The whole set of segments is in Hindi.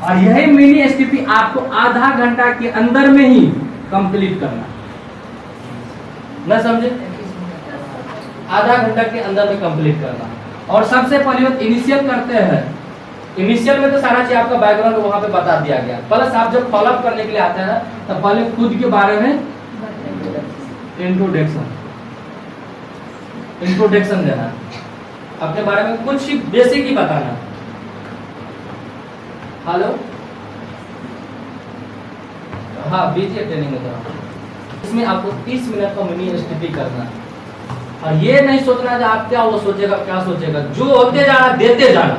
और यही मिनी एसटीपी आपको आधा घंटा के अंदर में ही कंप्लीट करना, न समझे? आधा घंटा के अंदर में कंप्लीट करना। और सबसे पहले इनिशियल करते हैं। इनिशियल में तो सारा चीज आपका बैकग्राउंड वहां पे बता दिया गया, प्लस आप जब फॉलोअप करने के लिए आते हैं तो पहले खुद के बारे में इंट्रोडक्शन देना, अपने बारे में कुछ बेसिक ही बताना। हेलो, हाँ बीजीए ट्रेनिंग में करा। इसमें आपको 30 मिनट का मिनी एसटीपी करना है। और ये नहीं सोचना कि आप क्या वो सोचेगा क्या सोचेगा, जो होते जा रहा देते जाना,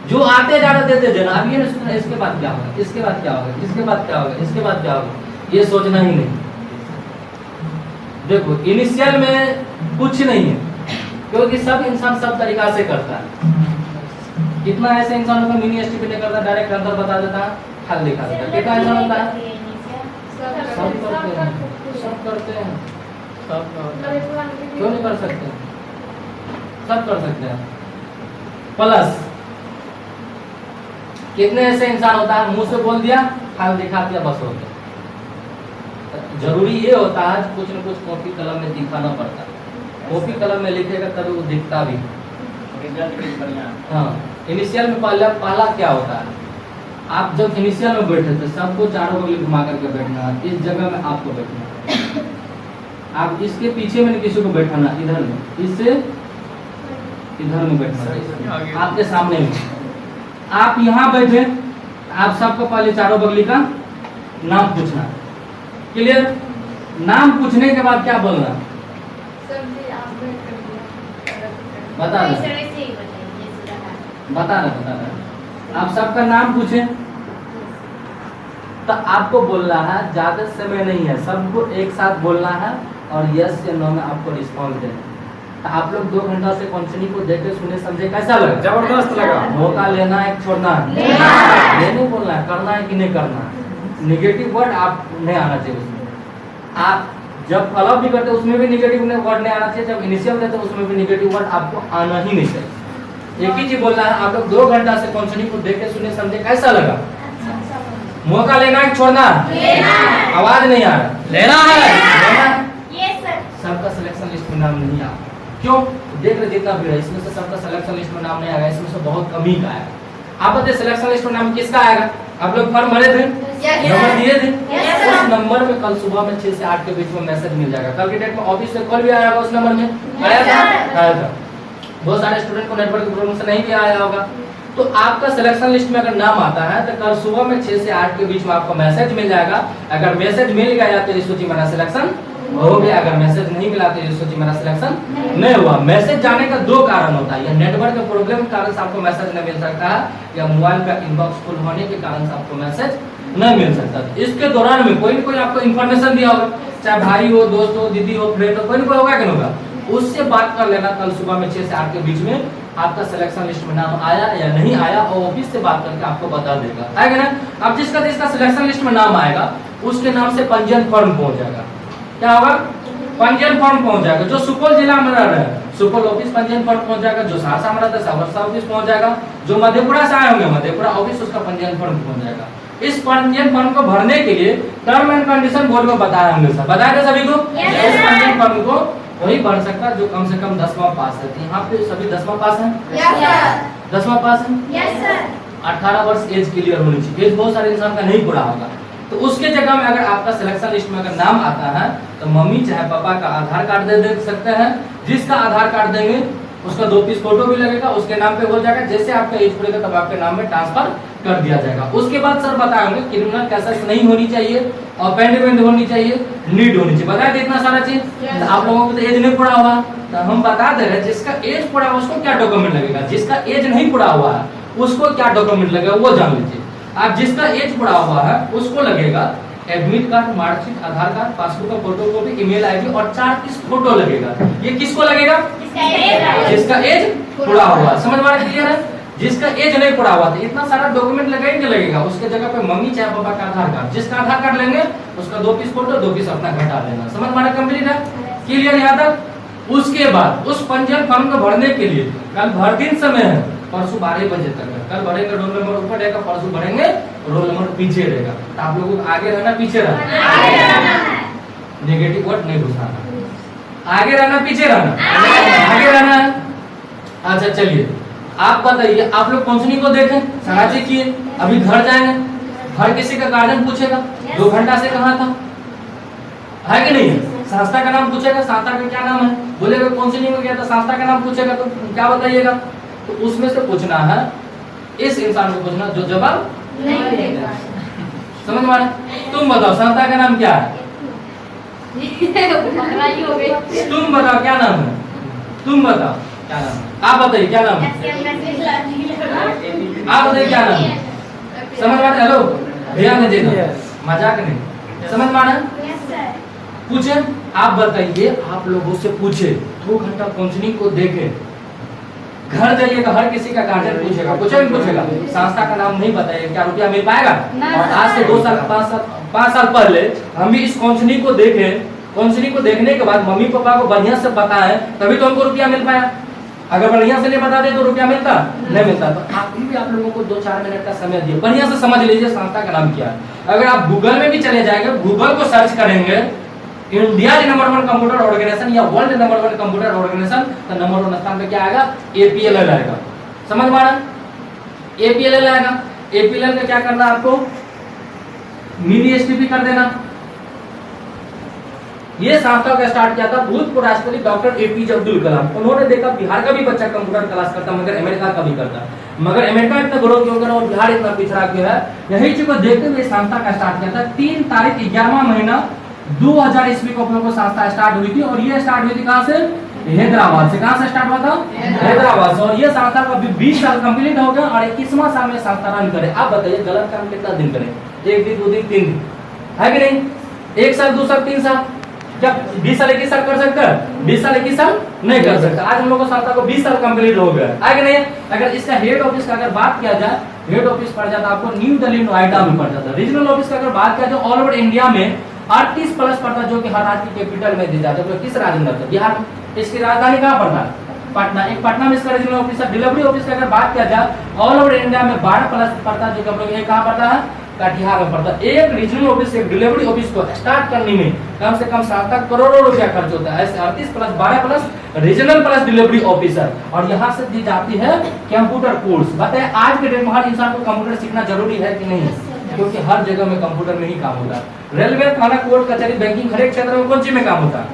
जो आते जा रहा देते जाना। अब ये नहीं सोचना इसके बाद क्या होगा, इसके बाद क्या होगा, इसके बाद क्या होगा, इसके बाद क्या होगा, ये सोचना ही नहीं। देखो इनिशियल में कुछ नहीं है, क्योंकि सब इंसान सब तरीका से करता है। कितना ऐसे इंसानों का मिनी एसटीपी नहीं करता, डायरेक्ट आंसर बता देता है, हल दिखा देता है। कितना ऐसा होता है? सब करते हैं, सब करते हैं, सब क्यों नहीं कर सकते? सब कर सकते हैं। प्लस कितने ऐसे इंसान होता है मुंह से बोल दिया, हल दिखा दिया, बस हो गया। जरूरी ये होता है कुछ न कुछ कॉपी कलम में दिखाना पड़ता है। कॉपी कलम में लिखेगा तभी वो दिखता भी। हाँ, इनिशियल में पहला क्या होता है, आप जब इनिशियल में बैठे थे सबको चारों बगल घुमा करके बैठना है, इस जगह में आपको बैठना है। आप इसके पीछे में किसी को बैठाना, इधर में, इससे इधर में बैठना, आपके सामने में। आप यहाँ बैठे, आप सबको पहले चारों बगली का नाम पूछना। क्लियर? नाम पूछने के बाद क्या बोलना, बता रहे। आप सबका नाम पूछे तो आपको बोलना है, ज्यादा समय नहीं है, सबको एक साथ बोलना है और यस या नो में आपको रिस्पॉन्स देना। तो आप लोग 2 घंटा से कंपनी को देखे सुने समझे, कैसा लगा? जबरदस्त लगा। मौका लेना है छोड़ना है, ये नहीं बोलना है करना है कि नहीं करना है। निगेटिव वर्ड आप नहीं आना चाहिए उसमें। आप जब फॉलो भी करते उसमें भी निगेटिव वर्ड नहीं आना चाहिए, जब इनिशियल देते उसमें भी निगेटिव वर्ड आपको आना ही नहीं चाहिए। एक ही चीज बोलना है, आप लोग 2 घंटा से कंपनी को देखे सुने समझे, कैसा लगा? मौका लेना है छोड़ना? आवाज नहीं आ रहा, लेना है। सबका सिलेक्शन लिस्ट में नाम नहीं आया, क्यों? देख रहे जितना भी है इसमें से सबका सिलेक्शन लिस्ट में नाम नहीं आएगा, इसमें से बहुत कम ही का आएगा। आप बताइए सिलेक्शन लिस्ट में नाम किसका आएगा? आप लोग फॉर्म भरे थे, नंबर दिए थे, उस नंबर में कल सुबह में 6 से 8 के बीच में मैसेज मिल जाएगा। कल की डेट में ऑफिस से कॉल भी आया होगा, उस नंबर में आया था। बहुत सारे स्टूडेंट को नेटवर्क की प्रॉब्लम से नहीं भी आया होगा। तो आपका सिलेक्शन लिस्ट में अगर नाम आता है तो कल सुबह में 6 से 8 के बीच में आपको मैसेज मिल जाएगा। अगर मैसेज मिल गया तो इस सूची में सिलेक्शन हो गया, अगर मैसेज नहीं मिला तो इस सूची में सिलेक्शन नहीं हुआ। मैसेज जाने का 2 कारण होता है, या नेटवर्क के प्रॉब्लम के कारण से आपको मैसेज नहीं मिल सकता है, या मोबाइल का इनबॉक्स फुल होने के कारण से आपको मैसेज नहीं मिल सकता। इसके दौरान में कोई न कोई आपको इन्फॉर्मेशन दिया होगा, चाहे भाई हो, दोस्त हो, दीदी हो, फ्रेंड हो, कोई न कोई होगा कि नहीं होगा, उससे बात कर लेना। कल सुबह में 6 से 8 के बीच में आपका सिलेक्शन लिस्ट में नाम आया या नहीं आया, और ऑफिस से बात करके आपको बता देगा, आएगा ना। अब जिसका सिलेक्शन लिस्ट में नाम आएगा उसके नाम से पंजीयन फॉर्म पहुंच जाएगा। क्या होगा? पंजीयन फॉर्म पहुंच जाएगा। जो सुपौल जिला में रह रहे हैं सुपौल ऑफिस पंजीयन फॉर्म पहुंच जाएगा, जो सहरसा में रहता है सहरसा ऑफिस पहुंच जाएगा, जो मधेपुरा से आए होंगे मधेपुरा ऑफिस उसका पंजीयन फॉर्म पहुंच जाएगा। इस पंजीयन फॉर्म को भरने के लिए टर्म एंड कंडीशन बोर्ड में बताया होंगे, सब बताया था सभी को। इस पंजीयन फॉर्म को वही भर सकता है जो कम से कम 10वां पास है। यहाँ पे सभी 10वां पास है, 10वां पास है, 18 वर्ष एज क्लियर होनी चाहिए। एज बहुत सारे इंसान का नहीं पूरा होगा, तो उसके जगह में अगर आपका सिलेक्शन लिस्ट में अगर नाम आता है तो मम्मी चाहे पापा का आधार कार्ड दे सकते हैं। जिसका आधार कार्ड देंगे उसका 2 पीस फोटो भी लगेगा, उसके नाम पे हो जाएगा। जैसे आपका एज पूरेगा तब आपके नाम में ट्रांसफर कर दिया जाएगा। उसके बाद सर बताएंगे क्रिमिनल केसेस नहीं होनी चाहिए, अपेंडमेंट होनी चाहिए, नीड होनी चाहिए। बता दें इतना सारा चीज। आप लोगों को तो एज नहीं पूरा हुआ, तो हम बता दे रहे जिसका एज पूरा हुआ उसको क्या डॉक्यूमेंट लगेगा, जिसका एज नहीं पूरा हुआ है उसको क्या डॉक्यूमेंट लगेगा वो जान लीजिए। आप जिसका एज पूरा हुआ है उसको लगेगा एडमिट कार्ड, मार्कशीट, आधार कार्ड, पासबुक का फोटोकॉपी, ईमेल आईडी और 4 पीस फोटो लगेगा। ये किसको लगेगा? जिसका एज पूरा हुआ। समझ में आ रहा है? क्लियर है? जिसका एज नहीं पूरा हुआ था इतना सारा डॉक्यूमेंट लगेगा लगेगा, उसके जगह पे मम्मी चाहे पापा का आधार कार्ड, जिसका आधार कार्ड लेंगे उसका 2 पीस फोटो, 2 पीस अपना घटा लेना। समझ में आ रहा? कंप्लीट है? क्लियर यहाँ तक? उसके बाद उस पंजीयन फॉर्म को भरने के लिए कल भर दिन समय है, परसों 12 बजे तक है। कल बढ़ेगा रोल नंबर ऊपर रहेगा, परसों बढ़ेंगे रोल नंबर पीछे रहेगा। तो आप लोगों को आगे रहना पीछे रहना, नेगेटिव वर्ड नहीं घुसाना। आगे रहना पीछे रहना, आगे रहना है। अच्छा चलिए आप बताइए, आप लोग काउंसलिंग को देखें, सराजी किए, अभी घर जाएंगे, घर किसी का गार्जियन पूछेगा 2 घंटा से कहाँ था, है कि नहीं है? संस्था का नाम पूछेगा, संस्था का क्या नाम है, बोलेगा काउंसलिंग में गया था, संस्था का नाम पूछेगा तो क्या बताइएगा? तो उसमें से पूछना है, इस इंसान को पूछना जो जवाब नहीं देगा। समझ में आ रहा है? तुम बताओ संस्था का नाम क्या है? तुम बताओ क्या नाम है? तुम बताओ क्या नाम है? आप बताइए क्या नाम है? आप बताइए क्या नाम है? समझ में आ रहा है? हेलो ध्यान दे देना, मजाक नहीं। समझ में आ रहा है? पूछे, आप बताइए, आप लोगों से पूछे 2 घंटा काउंसलिंग को देखे, घर जाइएगा, हर किसी का गार्जियन पूछेगा, पूछेगा संस्था का नाम नहीं बताइए, क्या रुपया मिल पाएगा? और आज से 2 साल 5 साल पहले हम भी इस काउंसलिंग को देखे, काउंसलिंग को देखने के बाद मम्मी पापा को बढ़िया से बताए, तभी तो हमको रुपया मिल पाया। अगर बढ़िया से नहीं बताते तो रुपया मिलता नहीं मिलता। तो आप लोगों को 2-4 मिनट का समय दिए, बढ़िया से समझ लीजिए संस्था का नाम क्या है। अगर आप गूगल में भी चले जाएंगे, गूगल को सर्च करेंगे इंडिया नंबर 1 कंप्यूटर ऑर्गेनाइजेशन या वर्ल्ड नंबर 1 कंप्यूटर ऑर्गेनाइजेशन, तो नंबर 1 स्थान पे क्या आएगा? APLL आएगा। समझ में आ रहा है? APLL आएगा। APLL का क्या करना है आपको? मिनी STP कर देना। ये संस्था का स्टार्ट किया था भूतपूर्व राष्ट्रपति डॉक्टर APJ अब्दुल कलाम। उन्होंने देखा बिहार का भी बच्चा कंप्यूटर क्लास करता, मगर अमेरिका का भी करता, मगर अमेरिका इतना ग्रोथ क्यों कर और बिहार इतना पिछड़ा क्यों है? यही चीज को देखते हुए संस्था का स्टार्ट किया था। 3 तारीख 11वां महीना 2000 ईस्वी को अपनों को संस्था स्टार्ट हुई थी। और ये स्टार्ट हुई थी कहाँ से? हैदराबाद से। कहाँ से स्टार्ट हुआ था? हैदराबाद से। और ये संस्था का 20 साल कंप्लीट हो गया और 21वां साल में संस्था रन करे। आप बताइए गलत काम कितना दिन करें? 1 दिन 2 दिन 3 दिन, है कि नहीं? 1 साल 2 साल 3 साल, क्या 20 साल 21 साल कर सकते हैं? 20 साल 21 साल नहीं कर सकते। आज हम लोग को संस्था को 20 साल कंप्लीट हो गया, है कि नहीं? अगर इसका हेड ऑफिस का अगर बात किया जाए, हेड ऑफिस पड़ जाता आपको न्यू दिल्ली नोएडा में पड़ जाता। रीजनल ऑफिस का अगर बात किया जाए ऑल ओवर इंडिया में 38+ पड़ता, जो कि हर राज्य की कैपिटल में दी जाता है। किस राज्य में रहता है? बिहार में। इसकी राजधानी कहाँ पड़ता है? पटना। एक पटना में इसका रीजनल ऑफिस है। डिलीवरी ऑफिस का अगर बात किया जाए ऑल ओवर इंडिया में 12+ पड़ता है, जो कि हम लोग ये कहाँ पड़ता है? कटिहार में पड़ता है। एक रीजनल ऑफिस, एक डिलीवरी ऑफिस को स्टार्ट करने में कम से कम 7 करोड़ों रुपया खर्च होता है। ऐसे 38+ 12+ रीजनल प्लस डिलीवरी ऑफिसर। और यहाँ से दी जाती है कंप्यूटर कोर्स। बताए आज के डेट में हर इंसान को कंप्यूटर सीखना जरूरी है कि नहीं? क्योंकि हर जगह में कंप्यूटर में ही काम होता है। रेलवे, थाना, कोर्ट, कचहरी, बैंकिंग, हर एक क्षेत्र में कौन चीज में काम होता है?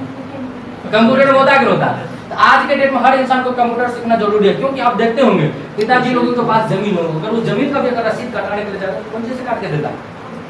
कंप्यूटर में होता है कि होता है? तो आज के डेट में हर इंसान को कंप्यूटर सीखना जरूरी है। क्योंकि आप देखते होंगे पिताजी लोगों के पास जमीन हो, अगर उस जमीन का भी अगर रसीद कटाने के लिए जाता है कौन चीज से काट के देता है?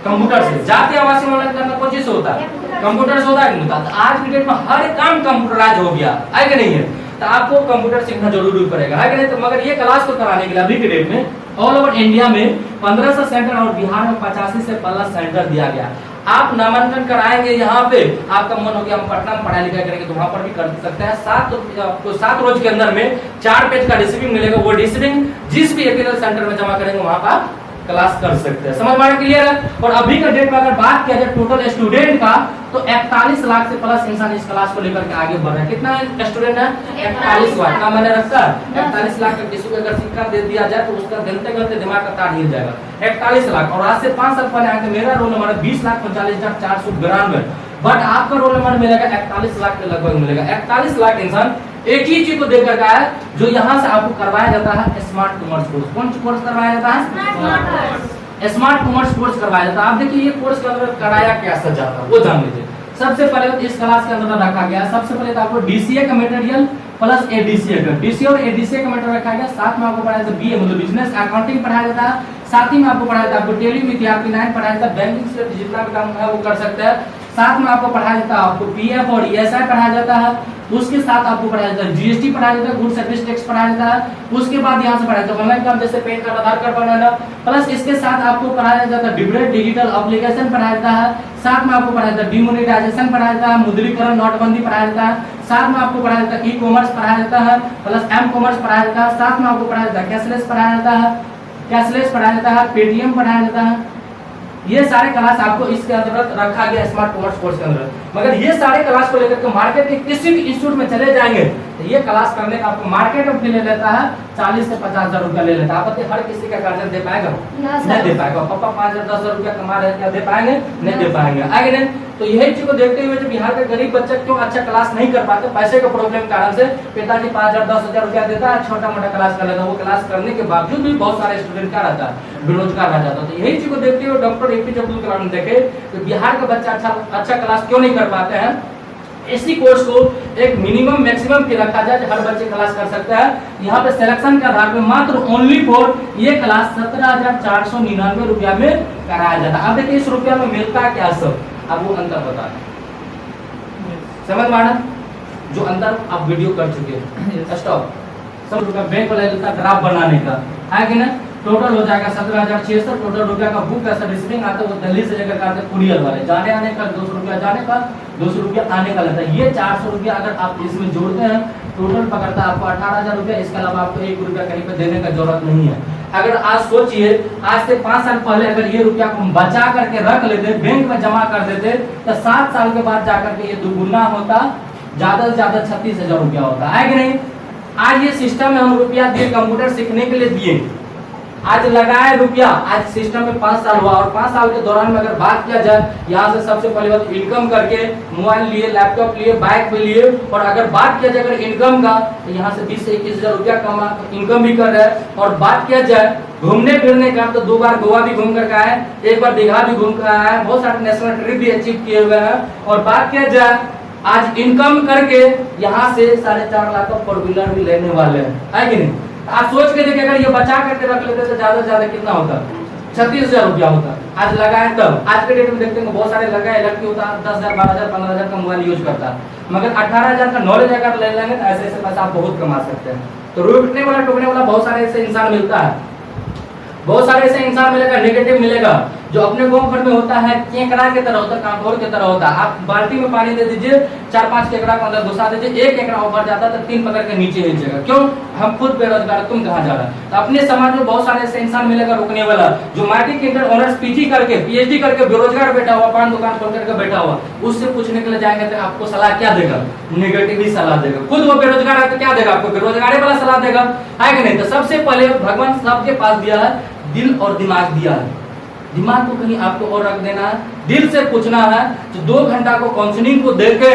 कंप्यूटर से। जाति आवासीय ऑनलाइन करना कौन चीज से होता है? कंप्यूटर से होता है कि नहीं होता? तो आज की डेट में हर काम कंप्यूटराइज हो गया, है कि नहीं है? तो आपको कंप्यूटर सीखना जरूरी पड़ेगा, है कि नहीं? तो मगर ये क्लास को कराने के लिए अभी के डेट में ऑल ओवर इंडिया में 1500 सेंटर और बिहार में 85 से प्लस सेंटर दिया गया। आप नामांकन कराएंगे यहाँ पे, आपका मन हो गया हम पटना में पढ़ाई लिखाई करेंगे तो वहां पर भी कर सकते हैं। 7 रोज के अंदर में 4 पेज का रिसीविंग मिलेगा। वो रिसीविंग जिस भी APLL सेंटर में जमा करेंगे वहां पर क्लास कर सकते हैं। समझ में क्लियर है? और अभी का डेट में अगर बात किया जाए टोटल स्टूडेंट का, तो 41 लाख से प्लस इंसान इस क्लास को लेकर के आगे बढ़ रहा है। कितना स्टूडेंट है? 41 लाख का मैंने रखा है। 41 लाख का किसी को अगर शिक्षा दे दिया जाए तो उसका गलते दिमाग का तार हिल जाएगा। 41 लाख। और आज से 5 साल पहले आके मेरा रोल नंबर 20,39,492, बट आपका रोल नंबर मिलेगा 41 लाख के लगभग मिलेगा। 41 लाख इंसान एक ही चीज को देकर का है, जो यहाँ से आपको करवाया जाता है स्मार्ट कॉमर्स कोर्स। कौन कोर्स करवाया जाता है? स्मार्ट कॉमर्स कोर्स करवाया जाता है। आप देखिए ये कोर्स के अंदर कराया कैसा जाता है वो जान लीजिए। सबसे पहले तो इस क्लास के अंदर रखा गया, सबसे पहले तो आपको DCA का मटेरियल प्लस ADCA का, DCA और ADCA का मटेरियल रखा गया। साथ में आपको पढ़ाया जाता है BA मतलब बिजनेस अकाउंटिंग पढ़ाया जाता है। साथ ही में आपको पढ़ाया जाता है आपको टेली विथ ERP9 पढ़ाया जाता है। बैंकिंग से जितना भी काम है वो कर सकते हैं। साथ में आपको पढ़ाया जाता है आपको PF और ESI पढ़ाया जाता है। उसके साथ आपको पढ़ाया जाता है GST पढ़ाया जाता है, गुड सर्विस टैक्स पढ़ाया जाता है। उसके बाद यहाँ से पढ़ाया जाता है ऑनलाइन काम जैसे पैन कार्ड, आधार कार्ड बनाना। प्लस इसके साथ आपको पढ़ाया जाता है डिफरेंट डिजिटल एप्लीकेशन पढ़ाया जाता है। साथ में आपको पढ़ाया जाता है डिमोनेटाइजेशन पढ़ाया जाता है, मुद्रीकरण नोटबंदी पढ़ाया जाता है। साथ में आपको पढ़ाया जाता है ई-कॉमर्स पढ़ाया जाता है, प्लस M-कॉमर्स पढ़ाया जाता है। साथ में आपको पढ़ाया जाता है कैशलेस पढ़ाया जाता है, कैशलेस पढ़ाया जाता है, पेटीएम पढ़ाया जाता है। ये सारे क्लास आपको इसके अंतर्गत रखा गया स्मार्ट कॉमर्स कोर्स के अंदर। मगर ये सारे क्लास को लेकर के मार्केट के किसी भी इंस्टीट्यूट में चले जाएंगे तो ये क्लास करने का आपको मार्केट में ले लेता है 40 से 50,000 रुपया ले लेता है। आप बताइए हर किसी का गार्जियन दे पाएगा? नहीं दे पाएगा। पापा 5,000 10,000 रुपया कमा रहे हैं, क्या दे पाएंगे? नहीं दे पाएंगे, आगे नहीं। तो यही चीज को देखते हुए जो बिहार का गरीब बच्चा क्यों अच्छा क्लास नहीं कर पाते, पैसे के प्रॉब्लम के कारण से पिताजी 5,000 10,000 रुपया देता है, छोटा मोटा क्लास कर लेता है। वो क्लास करने के बावजूद भी बहुत सारे स्टूडेंट क्या रहता है, बेरोजगार रह जाता है। तो यही चीज को देखते हुए डॉक्टर APJ अब्दुल कलाम देखे तो बिहार का बच्चा अच्छा क्लास क्यों नहीं कर पाते हैं। इसी कोर्स को एक मिनिमम मैक्सिमम पे रखा जाए, हर बच्चे क्लास कर सकता है। यहाँ पे सिलेक्शन के आधार पे मात्र ओनली फॉर ये क्लास 17,499 रुपया में कराया जाता है। अब देखिए इस रुपया में मिलता क्या सब, अब वो अंतर बता समझ माना जो अंतर आप वीडियो कर चुके हैं। स्टॉप। सब रुपया बैंक वाला लेता ग्राफ बनाने का है कि ना, टोटल हो जाएगा 17,600। टोटल रुपया का बुक कैसा रिसीविंग आता है वो दिल्ली से लेकर आते हैं कुरियर वाले, जाने आने का 200 रुपया जाने का, 200 रुपया आने का लगता है। ये 400 रुपया अगर आप इसमें जोड़ते हैं टोटल पकड़ता है आपको 18,000 रुपया। इसके अलावा आपको 1 रुपया कहीं पे देने का जरूरत नहीं है। अगर आज सोचिए आज से 5 साल पहले अगर ये रुपया को बचा करके रख लेते, बैंक में जमा कर देते, तो 7 साल के बाद जाकर के ये दुगुना होता, ज्यादा से ज्यादा 36,000 रुपया होता है कि नहीं। आज ये सिस्टम में हम रुपया दिए, कंप्यूटर सीखने के लिए दिए, आज लगाए रुपया, आज सिस्टम में 5 साल हुआ। और 5 साल के दौरान में अगर बात किया जाए, यहाँ से सबसे पहले बात इनकम करके मोबाइल लिए, लैपटॉप लिए, बाइक भी लिए। और अगर बात किया जाए अगर इनकम का, तो यहाँ से 20 से 21,000 रुपया कमा इनकम भी कर रहे हैं। और बात किया जाए घूमने फिरने का, तो 2 बार गोवा भी घूम कर आए, 1 बार दीघा भी घूम कर आया है, बहुत सारे नेशनल ट्रिप भी अचीव किए हुए हैं। और बात किया जाए आज इनकम करके यहाँ से 4.5 लाख का 4 व्हीलर भी लेने वाले हैं कि नहीं। आप सोच के देखिए अगर ये बचा करके रख लेते तो ज्यादा से ज्यादा कितना होता, 36,000 रुपया होता। आज लगाए तब, आज के डेट में देखते हैं बहुत सारे लगाए इलेक्ट्रिक होता 10,000 12,000 15,000 का मोबाइल यूज करता है, मगर 18,000 का नॉलेज अगर ले लेंगे तो ऐसे ऐसे पैसा आप बहुत कमा सकते हैं। तो रोकने वाला टोकने वाला बहुत सारे ऐसे इंसान मिलता है, बहुत सारे ऐसे इंसान मिलेगा, नेगेटिव मिलेगा। जो अपने गांव भर में होता है केकड़ा की तरह होता है, कांकोर की तरह होता है। आप बाल्टी में पानी दे दीजिए, 4-5 केकड़ा को अंदर घुसा दीजिए, 1 केकड़ा ऊपर जाता है तो 3 पकड़ के नीचे हिंचेगा। क्यों? हम खुद बेरोजगार, तुम कहाँ जा रहा है। तो अपने समाज में बहुत सारे ऐसे इंसान मिलेगा रोकने वाला, जो मैट्रिक इंटर ऑनर्स PG करके PhD करके बेरोजगार बैठा हुआ, पान दुकान खोल करके बैठा हुआ, उससे पूछने के लिए जाएंगे तो आपको सलाह क्या देगा? नेगेटिव ही सलाह देगा। खुद वो बेरोजगार है तो क्या देगा आपको? बेरोजगारी वाला सलाह देगा, है कि नहीं। तो सबसे पहले भगवान सबके पास दिया है दिल और दिमाग दिया है। दिमाग को कहीं आपको और रख देना है, दिल से पूछना है। तो 2 घंटा को काउंसलिंग को देखे,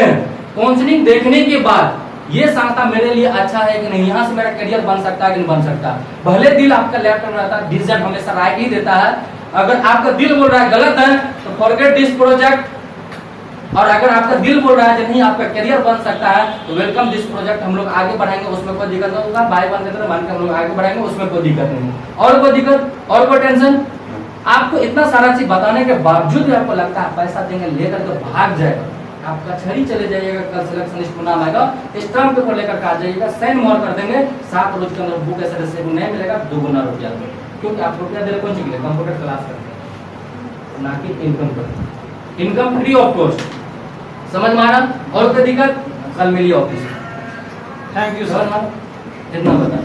काउंसलिंग देखने के बाद ये संस्था मेरे लिए अच्छा है कि नहीं, यहाँ से मेरा करियर बन सकता है कि नहीं बन सकता। भले दिल आपका लेफ्ट में रहता है, डिसीजन हमेशा राइट ही देता है। अगर आपका दिल बोल रहा है गलत है तो फॉरगेट दिस प्रोजेक्ट, और अगर आपका दिल बोल रहा है कि नहीं आपका करियर बन सकता है तो वेलकम दिस प्रोजेक्ट, हम लोग आगे बढ़ाएंगे, उसमें कोई दिक्कत नहीं होगा। भाई बन के मान के हम लोग आगे बढ़ाएंगे, उसमें कोई दिक्कत नहीं। और कोई दिक्कत और कोई टेंशन, आपको इतना सारा चीज बताने के बावजूद भी आपको लगता है पैसा देंगे लेकर तो भाग जाएगा, आपका छड़ी चले जाइएगा। कल सिलेक्शन लिस्ट को नाम आएगा, स्टाम्प पेपर लेकर आ जाइएगा, साइन मोहर कर देंगे, 7 रोज के अंदर बुक ऐसा रिसीव नहीं मिलेगा, 2 गुना रुपया। क्योंकि आप रुपया दे रहे कौन सी के लिए? कंप्यूटर क्लास करते हैं, ना कि इनकम करते। इनकम फ्री ऑफ कॉस्ट, समझ में आ रहा। और कोई दिक्कत? कल मिलिए ऑफिस। Thank you sir. इतना बता